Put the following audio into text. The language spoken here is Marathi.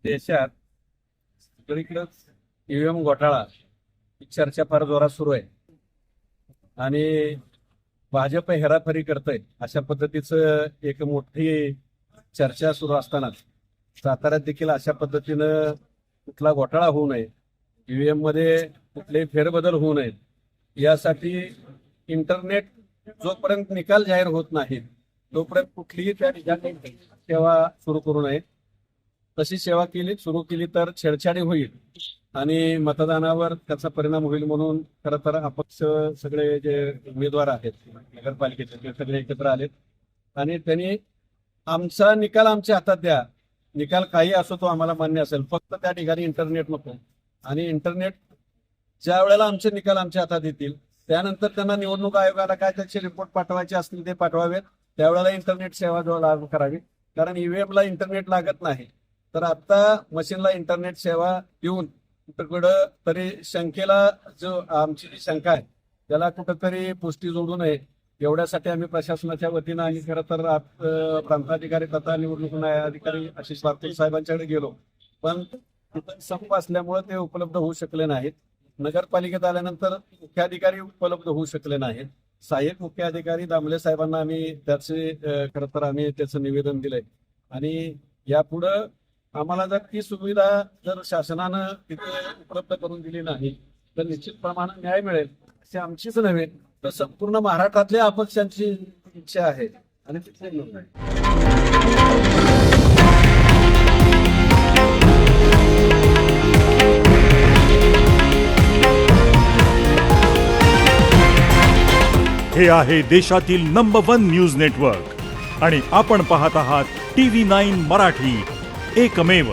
देशात सगळीकडंच ईव्हीएम घोटाळा चर्चा फार जोरात सुरू आहे आणि भाजप हेराफेरी करतंय अशा पद्धतीचं एक मोठी चर्चा सुरू असतानाच साताऱ्यात देखील अशा पद्धतीनं कुठला घोटाळा होऊ नये, ईव्हीएम मध्ये कुठलेही फेरबदल होऊ नयेत यासाठी इंटरनेट जोपर्यंत निकाल जाहीर होत नाही तोपर्यंत कुठलीही त्या ठिकाणी सेवा सुरू करू नये. तशी सेवा सुरू केली तर छेडछाडी होईल आणि मतदानावर त्याचा परिणाम होईल. म्हणून खरं तर अपक्ष सगळे जे उमेदवार आहेत नगरपालिकेचे ते सगळे एकत्र आलेत आणि त्यांनी आमचा निकाल आमच्या हातात द्या, निकाल काही असो तो आम्हाला मान्य असेल, फक्त त्या ठिकाणी इंटरनेट नको. आणि इंटरनेट ज्या वेळेला आमचे निकाल आमच्या हातात येतील त्यानंतर त्यांना निवडणूक आयोगाला काय त्याचे रिपोर्ट पाठवायचे असतील ते पाठवावेत, त्यावेळेला इंटरनेट सेवा लागू करावी. कारण ईव्हीएमला इंटरनेट लागत नाही, तर आता मशीनला इंटरनेट सेवा देऊन कुठं तरी शंकेला जो आमची जी शंका आहे त्याला कुठंतरी पुष्टी जोडू नये एवढ्यासाठी आम्ही प्रशासनाच्या वतीनं आणि खरं तर प्रांताधिकारी तथा निवडणूक अधिकारी आशिष वारकर साहेबांच्याकडे गेलो, पण तिथं संप असल्यामुळे ते उपलब्ध होऊ शकले नाहीत. नगरपालिकेत आल्यानंतर मुख्याधिकारी उपलब्ध होऊ शकले नाहीत. सहाय्यक मुख्याधिकारी दामले साहेबांना आम्ही त्याचे खरं तर आम्ही त्याचं निवेदन दिलंय आणि यापुढं आम्हाला जर ती सुविधा जर शासनानं तिथे उपलब्ध करून दिली नाही तर निश्चितप्रमाणे न्याय मिळेल अशी आमचीच नव्हे तर संपूर्ण महाराष्ट्रातल्या अपक्षांची इच्छा आहे आणि तिथले लोक आहे. हे आहे देशातील नंबर 1 न्यूज नेटवर्क आणि आपण पाहत आहात TV9 मराठी, एकमेव.